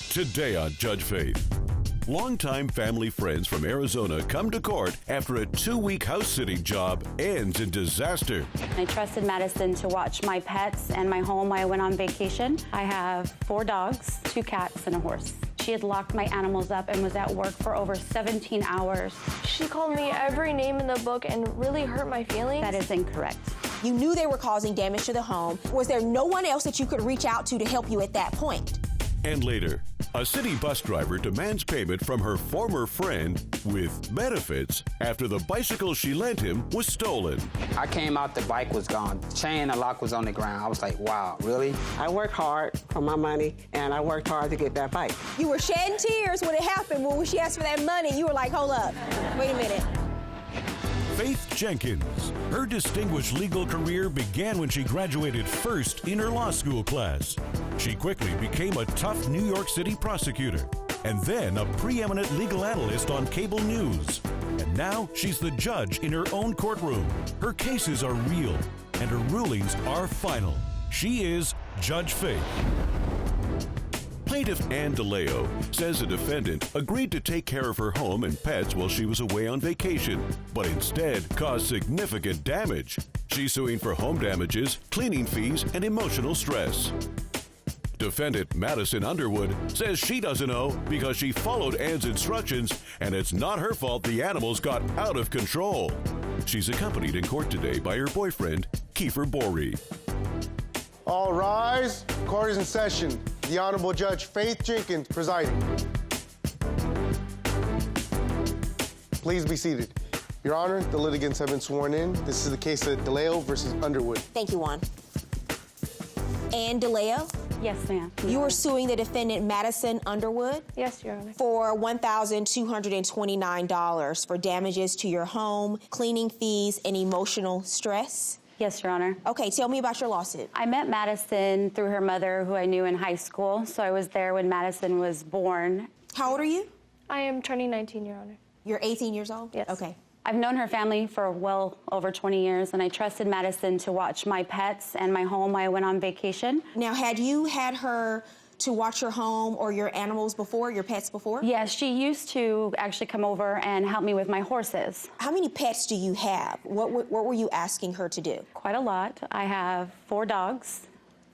Today on Judge Faith. Longtime family friends from Arizona come to court after a 2-week house-sitting job ends in disaster. I trusted Madison to watch my pets and my home while I went on vacation. I have 4 dogs, 2 cats, and a horse. She had locked my animals up and was at work for over 17 hours. She called me every name in the book and really hurt my feelings. That is incorrect. You knew they were causing damage to the home. Was there no one else that you could reach out to help you at that point? And later, a city bus driver demands payment from her former friend with benefits after the bicycle she lent him was stolen. I came out, the bike was gone. The chain and lock was on the ground. I was like, wow, really? I work hard for my money, and I worked hard to get that bike. You were shedding tears when it happened. When she asked for that money, you were like, hold up, wait a minute. Faith Jenkins. Her distinguished legal career began when she graduated first in her law school class. She quickly became a tough New York City prosecutor and then a preeminent legal analyst on cable news. And now she's the judge in her own courtroom. Her cases are real and her rulings are final. She is Judge Faith. Plaintiff Ann DeLeo says the defendant agreed to take care of her home and pets while she was away on vacation, but instead caused significant damage. She's suing for home damages, cleaning fees, and emotional stress. Defendant Madison Underwood says she doesn't know because she followed Ann's instructions and it's not her fault the animals got out of control. She's accompanied in court today by her boyfriend, Kiefer Borey. All rise. Court is in session. The Honorable Judge Faith Jenkins presiding. Please be seated. Your Honor, the litigants have been sworn in. This is the case of DeLeo versus Underwood. Thank you, Juan. Ann DeLeo, Yes, ma'am. you were suing the defendant Madison Underwood Yes, Your Honor. for $1,229 for damages to your home, cleaning fees, and emotional stress. Yes, Your Honor. Okay, tell me about your lawsuit. I met Madison through her mother, who I knew in high school, so I was there when Madison was born. How old are you? I am turning 19, Your Honor. You're 18 years old? Yes. Okay. I've known her family for well over 20 years, and I trusted Madison to watch my pets and my home while I went on vacation. Now, had you had her to watch your home or your animals before, your pets before? Yes, she used to actually come over and help me with my horses. How many pets do you have? What were you asking her to do? Quite a lot. I have 4 dogs,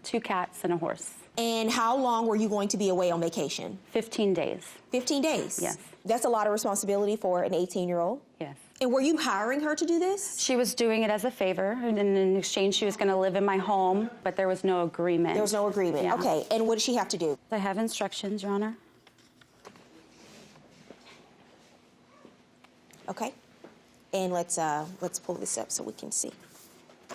2 cats, and a horse. And how long were you going to be away on vacation? 15 days. 15 days? Yes. That's a lot of responsibility for an 18-year-old. Yes. And were you hiring her to do this? She was doing it as a favor, and in exchange she was going to live in my home, but there was no agreement. There was no agreement. Yeah. Okay, and what did she have to do? I have instructions, Your Honor. Okay. And let's pull this up so we can see.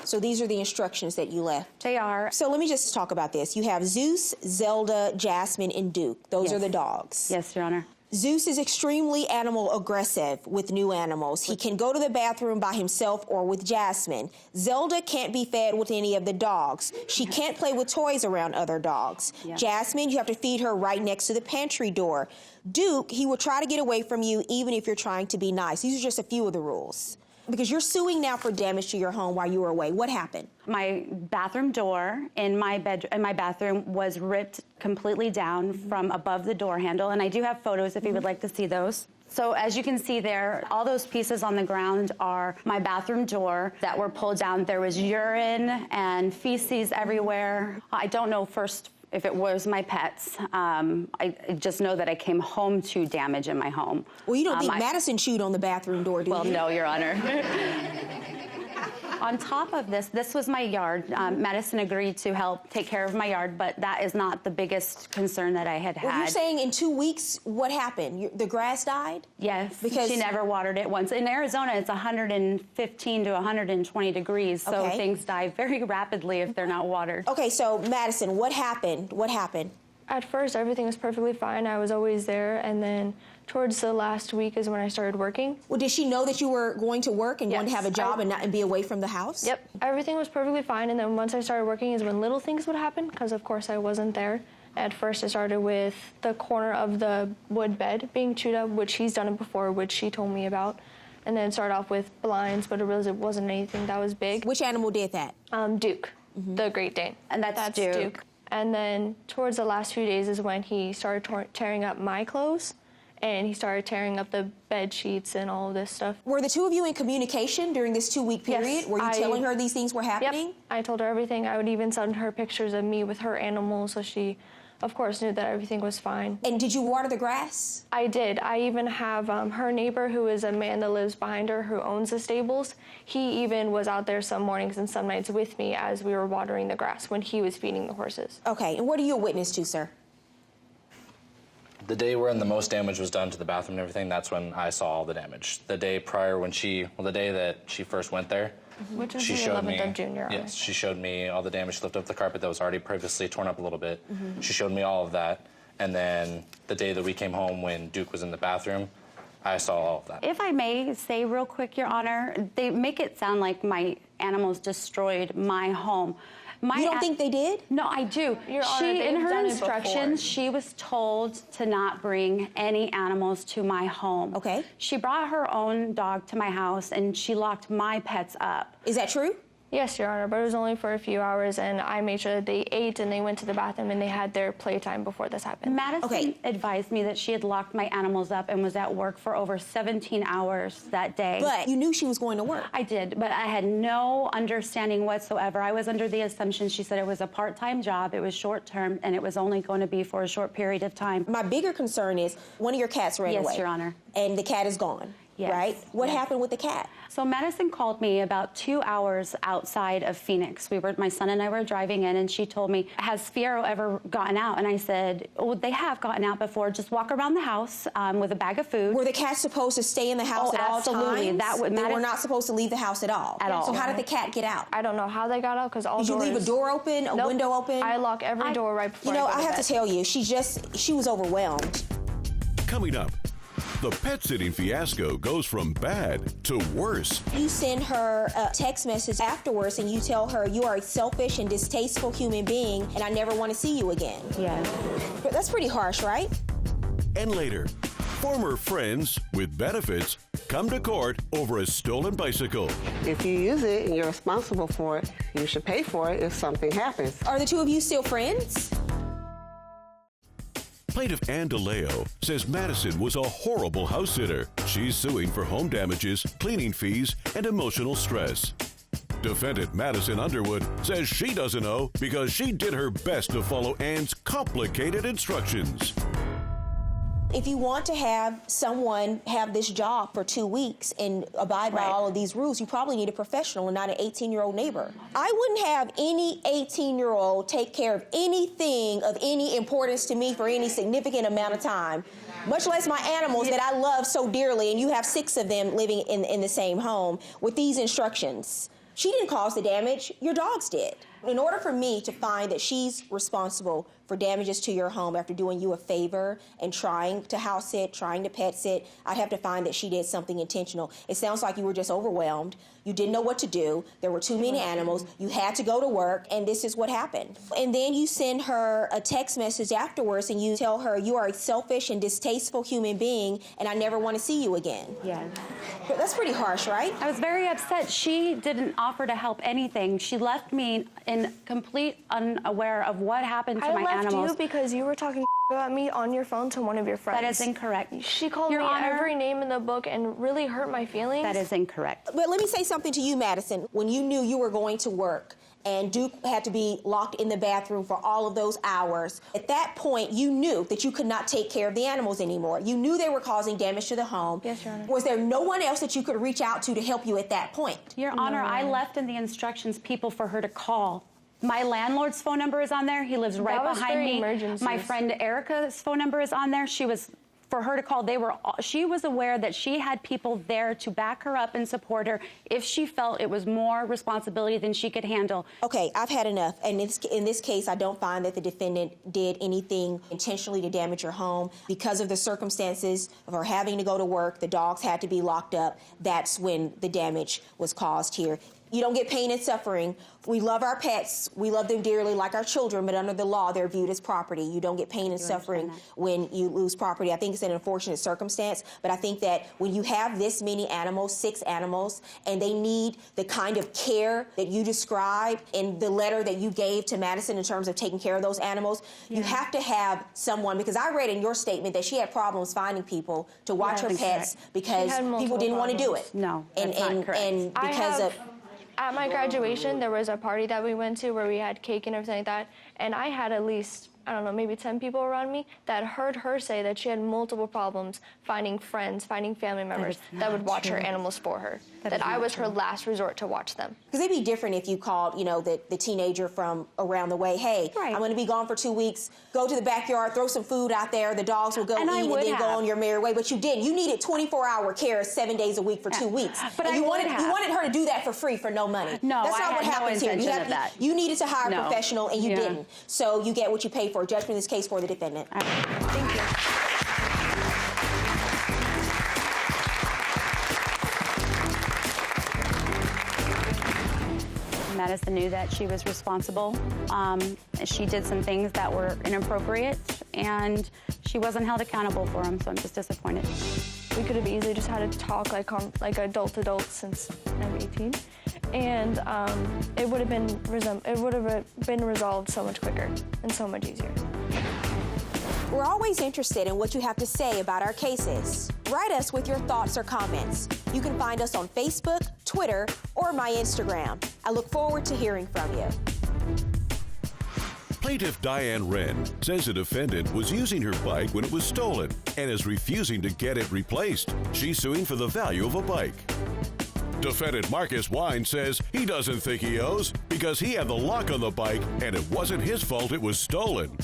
So these are the instructions that you left. They are. So let me just talk about this. You have Zeus, Zelda, Jasmine, and Duke. Those Yes. are the dogs. Yes, Your Honor. Zeus is extremely animal aggressive with new animals. He can go to the bathroom by himself or with Jasmine. Zelda can't be fed with any of the dogs. She can't play with toys around other dogs. Yeah. Jasmine, you have to feed her right next to the pantry door. Duke, he will try to get away from you even if you're trying to be nice. These are just a few of the rules. Because you're suing now for damage to your home while you were away. What happened? My bathroom door in my bathroom was ripped completely down from above the door handle, and I do have photos if you would like to see those. So as you can see there, all those pieces on the ground are my bathroom door that were pulled down. There was urine and feces everywhere. I don't know first if it was my pets. I just know that I came home to damage in my home. Well, you don't think Madison chewed on the bathroom door, do you? Well, no, Your Honor. On top of this was my yard. Madison agreed to help take care of my yard, but that is not the biggest concern that I had had. Well, you're saying in 2 weeks, what happened? The grass died? Yes, Because she never watered it once. In Arizona, it's 115 to 120 degrees, so Okay. things die very rapidly if they're not watered. Okay, so Madison, what happened? What happened? At first, everything was perfectly fine. I was always there, and then towards the last week is when I started working. Well, did she know that you were going to work and going to Yes, have a job and be away from the house? Yep, everything was perfectly fine, and then once I started working is when little things would happen, because of course I wasn't there. At first, it started with the corner of the wood bed being chewed up, which he's done it before, which she told me about. And then it started off with blinds, but it really wasn't anything that was big. Which animal did that? Duke, the Great Dane. And that's Duke. And then towards the last few days is when he started tearing up my clothes, and he started tearing up the bed sheets and all of this stuff. Were the two of you in communication during this 2-week period? Yes, Were you telling her these things were happening? Yep, I told her everything. I would even send her pictures of me with her animals, so she, of course, knew that everything was fine. And did you water the grass? I did. I even have her neighbor, who is a man that lives behind her, who owns the stables. He even was out there some mornings and some nights with me as we were watering the grass when he was feeding the horses. Okay, and what are you a witness to, sir? The day when the most damage was done to the bathroom and everything, that's when I saw all the damage. The day prior when the day that she first went there, Which was she the showed 11th me, of June, Your Honor. yes, she showed me all the damage. She lifted up the carpet that was already previously torn up a little bit. She showed me all of that. And then the day that we came home when Duke was in the bathroom, I saw all of that. If I may say real quick, Your Honor, they make it sound like my animals destroyed my home. You don't think they did? No, I do. Your Honor, In they've her done it instructions, before. she was told to not bring any animals to my home. Okay. She brought her own dog to my house, and she locked my pets up. Is that true? Yes, Your Honor, but it was only for a few hours, and I made sure that they ate and they went to the bathroom and they had their playtime before this happened. Madison advised me that she had locked my animals up and was at work for over 17 hours that day. But you knew she was going to work. I did, but I had no understanding whatsoever. I was under the assumption she said it was a part-time job, it was short-term, and it was only going to be for a short period of time. My bigger concern is one of your cats ran away. Yes, Your Honor. And the cat is gone, Yes. right? What Yes. happened with the cat? So Madison called me about 2 hours outside of Phoenix. My son and I were driving in, and she told me, "Has Fiero ever gotten out?" And I said, "Oh, they have gotten out before. Just walk around the house with a bag of food." Were the cats supposed to stay in the house at all absolutely. times? They were not supposed to leave the house at all. At all. So how did the cat get out? I don't know how they got out because all Did you doors... leave a door open, a Nope. window open? I lock every door right before You know, I go I have bed. to tell you, she was overwhelmed. Coming up, the pet sitting fiasco goes from bad to worse. You send her a text message afterwards and you tell her you are a selfish and distasteful human being and I never want to see you again. Yes. But that's pretty harsh, right? And later, former friends with benefits come to court over a stolen bicycle. If you use it and you're responsible for it, you should pay for it if something happens. Are the two of you still friends? Plaintiff Ann DeLeo says Madison was a horrible house sitter. She's suing for home damages, cleaning fees, and emotional stress. Defendant Madison Underwood says she doesn't know because she did her best to follow Ann's complicated instructions. If you want to have someone have this job for 2 weeks and abide by Right. all of these rules, you probably need a professional and not an 18-year-old neighbor. I wouldn't have any 18-year-old take care of anything of any importance to me for any significant amount of time, much less my animals that I love so dearly, and you have 6 of them living in the same home with these instructions. She didn't cause the damage, your dogs did. In order for me to find that she's responsible for damages to your home after doing you a favor and trying to house sit, trying to pet sit, I'd have to find that she did something intentional. It sounds like you were just overwhelmed. You didn't know what to do. There were too many animals. You had to go to work, and this is what happened. And then you send her a text message afterwards, and you tell her you are a selfish and distasteful human being, and I never want to see you again. Yes. But that's pretty harsh, right? I was very upset. She didn't offer to help anything. She left me in complete unaware of what happened to I my left animals. you because you were talking about me on your phone to one of your friends. That is incorrect. She called Your me Honor, every name in the book and really hurt my feelings. That is incorrect. But let me say something to you, Madison. When you knew you were going to work and Duke had to be locked in the bathroom for all of those hours, at that point, you knew that you could not take care of the animals anymore. You knew they were causing damage to the home. Yes, Your Honor. Was there no one else that you could reach out to help you at that point? Your Honor, I left in the instructions people for her to call. My landlord's phone number is on there. He lives right was behind for me. emergencies. My friend Erica's phone number is on there. For her to call, she was aware that she had people there to back her up and support her if she felt it was more responsibility than she could handle. Okay, I've had enough. And in this case, I don't find that the defendant did anything intentionally to damage your home. Because of the circumstances of her having to go to work, the dogs had to be locked up. That's when the damage was caused here. You don't get pain and suffering. We love our pets. We love them dearly like our children, but under the law, they're viewed as property. You don't get pain and suffering when you lose property. I think it's an unfortunate circumstance, but I think that when you have this many animals, 6 animals, and they need the kind of care that you described in the letter that you gave to Madison in terms of taking care of those animals, you have to have someone, because I read in your statement that she had problems finding people to watch her pets because people didn't want to do it. No, that's not correct. And because of... At my graduation, there was a party that we went to where we had cake and everything like that, and I had at least, I don't know, maybe 10 people around me that heard her say that she had multiple problems finding friends, finding family members that would watch her animals for her, that I was her last resort to watch them. Because it'd be different if you called, you know, the teenager from around the way, hey, I'm going to be gone for 2 weeks, go to the backyard, throw some food out there, the dogs will go eat, and then go on your merry way. But you didn't. You needed 24-hour care 7 days a week for 2 weeks. But and you wanted her to do that for free for no money. No, that's not what happens here. You needed to hire a professional, and you didn't. So you get what you pay for. Judgment in this case for the defendant. Thank you. Madison knew that she was responsible. She did some things that were inappropriate, and she wasn't held accountable for them, so I'm just disappointed. We could have easily just had a talk like adult to adult since I'm 18, and it would have been resolved so much quicker and so much easier. We're always interested in what you have to say about our cases. Write us with your thoughts or comments. You can find us on Facebook, Twitter, or my Instagram. I look forward to hearing from you. Plaintiff Diane Wren says the defendant was using her bike when it was stolen and is refusing to get it replaced. She's suing for the value of a bike. Defendant Marcus Wine says he doesn't think he owes because he had the lock on the bike and it wasn't his fault it was stolen.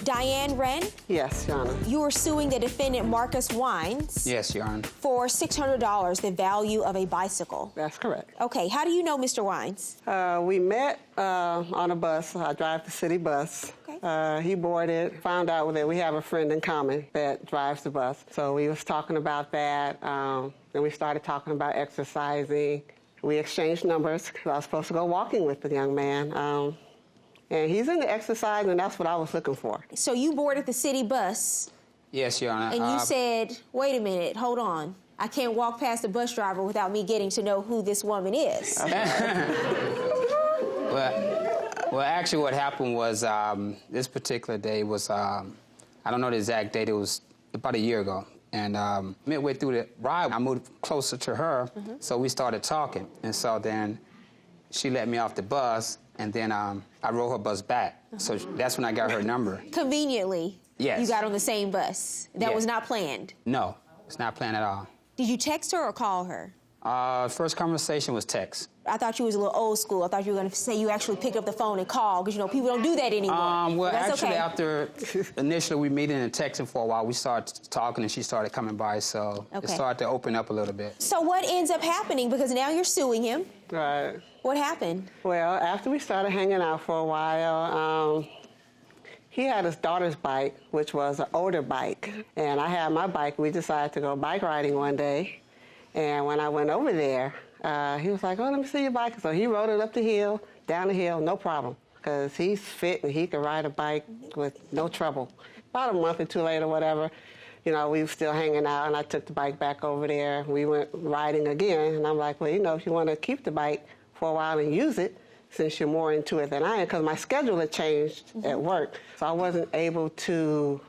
Diane Wren? Yes, Your Honor. You are suing the defendant Marcus Wines. Yes, Your Honor. For $600, the value of a bicycle. That's correct. Okay, how do you know Mr. Wines? We met on a bus. I drive the city bus. Okay. He boarded, found out that we have a friend in common that drives the bus. So we was talking about that. Then we started talking about exercising. We exchanged numbers. I was supposed to go walking with the young man. And he's into exercise, and that's what I was looking for. So you boarded the city bus. Yes, Your Honor. And you said, wait a minute, hold on. I can't walk past the bus driver without me getting to know who this woman is. Well, actually what happened was this particular day was, I don't know the exact date, it was about a year ago. And midway through the ride, I moved closer to her, so we started talking. And so then she let me off the bus, and then I rode her bus back. So that's when I got her number. Conveniently, yes. You got on the same bus. That Yes. was not planned. No, it's not planned at all. Did you text her or call her? First conversation was text. I thought you was a little old school. I thought you were going to say you actually picked up the phone and called, because, you know, people don't do that anymore. Well, that's actually, okay. after initially we meeting and texting for a while, we started talking and she started coming by, so it started to open up a little bit. So what ends up happening? Because now you're suing him. Right. What happened? Well, after we started hanging out for a while, he had his daughter's bike, which was an older bike, and I had my bike. We decided to go bike riding one day, and when I went over there, he was like, oh, let me see your bike. So he rode it up the hill, down the hill, no problem, because he's fit and he could ride a bike with no trouble. About a month or two later, whatever, you know, we were still hanging out, and I took the bike back over there. We went riding again, and I'm like, well, you know, if you want to keep the bike for a while and use it, since you're more into it than I am, because my schedule had changed at work, so I wasn't able to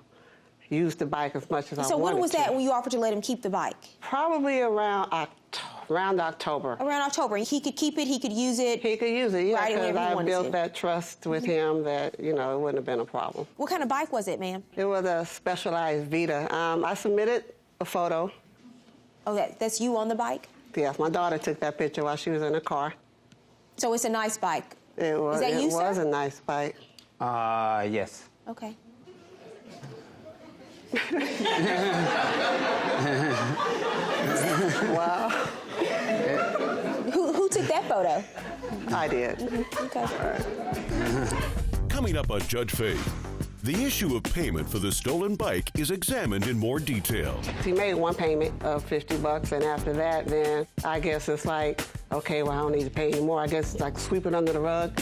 use the bike as much as I wanted to. So when was that when you offered to let him keep the bike? Probably around October. Around October. He could keep it, he could use it. He could use it, yeah, Ride it because whenever he I wanted built to. that trust with him that, you know, it wouldn't have been a problem. What kind of bike was it, ma'am? It was a Specialized Vita. I submitted a photo. Oh, that's you on the bike? Yes, my daughter took that picture while she was in the car. So it's a nice bike. It was. Is that you, it was sir? a nice bike. Yes. Okay. Wow. Who took that photo? I did. Okay. Coming up on Judge Faith. The issue of payment for the stolen bike is examined in more detail. He made one payment of $50, and after that, then I guess it's like, okay, well, I don't need to pay anymore. I guess it's like sweep it under the rug.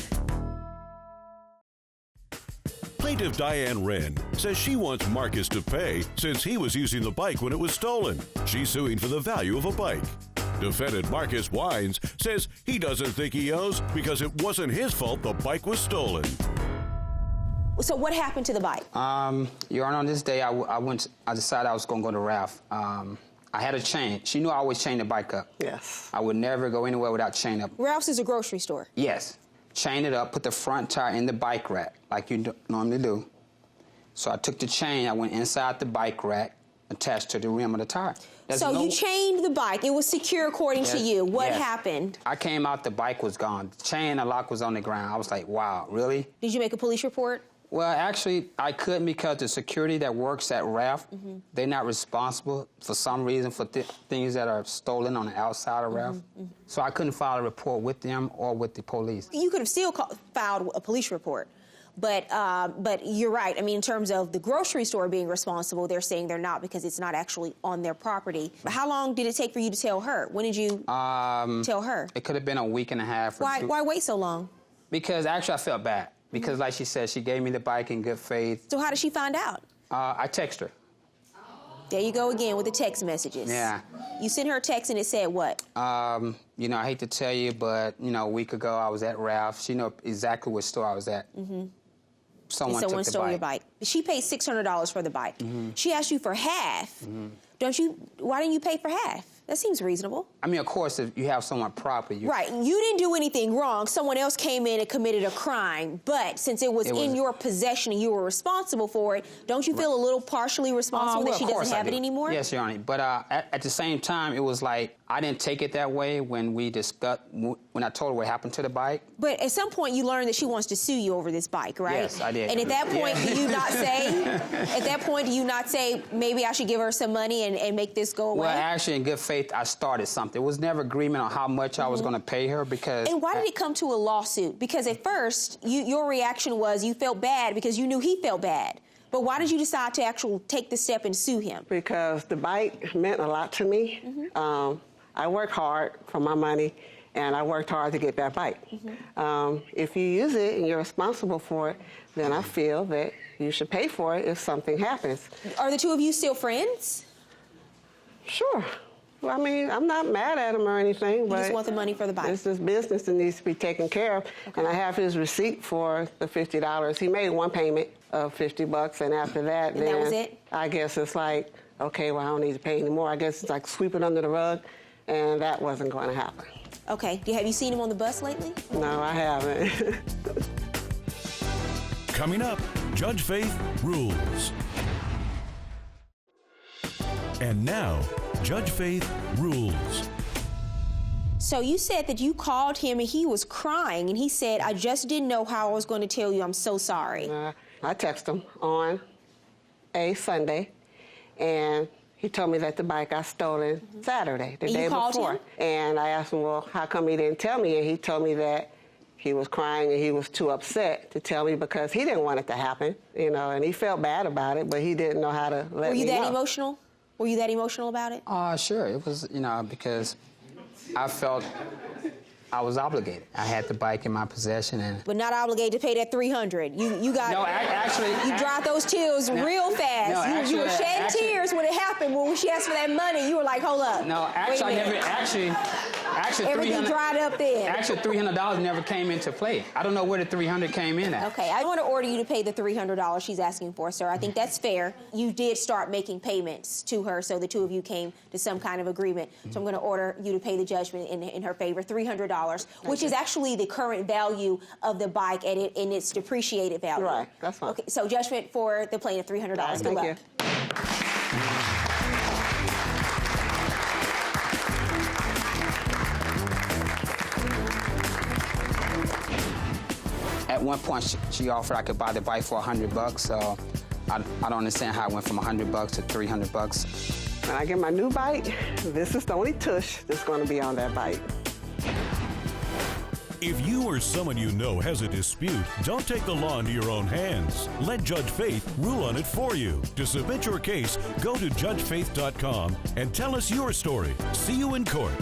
Plaintiff Diane Wren says she wants Marcus to pay since he was using the bike when it was stolen. She's suing for the value of a bike. Defendant Marcus Wines says he doesn't think he owes because it wasn't his fault the bike was stolen. So what happened to the bike? Your Honor, on this day, I decided I was going to go to Ralph. I had a chain. She knew I always chained the bike up. Yes. I would never go anywhere without chain up. Ralph's is a grocery store. Yes. Chain it up, put the front tire in the bike rack, like you normally do. So I took the chain, I went inside the bike rack, attached to the rim of the tire. So you chained the bike. It was secure according to you. What happened? I came out, the bike was gone. The chain and lock was on the ground. I was like, wow, really? Did you make a police report? Well, actually, I couldn't because the security that works at Ralph, they're not responsible for some reason for things that are stolen on the outside of Ralph. So I couldn't file a report with them or with the police. You could have still filed a police report. But you're right. I mean, in terms of the grocery store being responsible, they're saying they're not because it's not actually on their property. How long did it take for you to tell her? When did you tell her? It could have been a week and a half or two. Why wait so long? Because actually I felt bad. Because like she said, she gave me the bike in good faith. So how did she find out? I texted her. There you go again with the text messages. Yeah. You sent her a text and it said what? You know, I hate to tell you, but, you know, a week ago I was at Ralph. She knew exactly what store I was at. Someone took the stole your bike. She paid $600 for the bike. She asked you for half. Why didn't you pay for half? That seems reasonable. I mean, of course, if you have someone property. Right. You didn't do anything wrong. Someone else came in and committed a crime. But since it was in your possession and you were responsible for it, don't you feel a little partially responsible that she doesn't have it anymore? Yes, Your Honor. But at the same time, it was like I didn't take it that way when we discussed, when I told her what happened to the bike. But at some point, you learned that she wants to sue you over this bike, right? Yes, I did. And at that point, do you not say, at that point, do you not say, maybe I should give her some money and make this go away? Well, actually, in good faith, I started something. It was never agreement on how much I was going to pay her because... And why did it come to a lawsuit? Because at first, your reaction was you felt bad because you knew he felt bad. But why did you decide to actually take the step and sue him? Because the bike meant a lot to me. I worked hard for my money, and I worked hard to get that bike. If you use it and you're responsible for it, then I feel that you should pay for it if something happens. Are the two of you still friends? Sure. Well, I mean, I'm not mad at him or anything, but... You just want the money for the bike? It's this business that needs to be taken care of, and I have his receipt for the $50. He made one payment of $50, and after that, then... And that was it? I guess it's like, okay, well, I don't need to pay anymore. I guess it's like sweep it under the rug, and that wasn't going to happen. Okay. Have you seen him on the bus lately? No, I haven't. Coming up, Judge Faith rules. And now, Judge Faith rules. So you said that you called him and he was crying and he said, I just didn't know how I was going to tell you. I'm so sorry. I texted him on a Sunday, and he told me that the bike got stolen Saturday, the day before. And I asked him, well, how come he didn't tell me? And he told me that he was crying and he was too upset to tell me because he didn't want it to happen, you know, and he felt bad about it, but he didn't know how to let me know. Were you that emotional? Were you that emotional about it? Sure. It was, you know, because I felt I was obligated. I had the bike in my possession, and but not obligated to pay that $300. You got you dried those tears real fast. You were shedding tears when it happened. When she asked for that money, you were like, hold up. No, actually, I never everything dried up then. Actually, $300 never came into play. I don't know where the $300 came in at. Okay, I want to order you to pay the $300 she's asking for, sir. I think that's fair. You did start making payments to her, so the two of you came to some kind of agreement. So I'm going to order you to pay the judgment in her favor, $300, which is actually the current value of the bike in its depreciated value. Right, that's fine. Okay, so judgment for the plaintiff, $300. Good luck. Thank you. At one point, she offered I could buy the bike for $100, so I don't understand how it went from $100 to $300. When I get my new bike, this is the only tush that's going to be on that bike. If you or someone you know has a dispute, don't take the law into your own hands. Let Judge Faith rule on it for you. To submit your case, go to judgefaith.com and tell us your story. See you in court.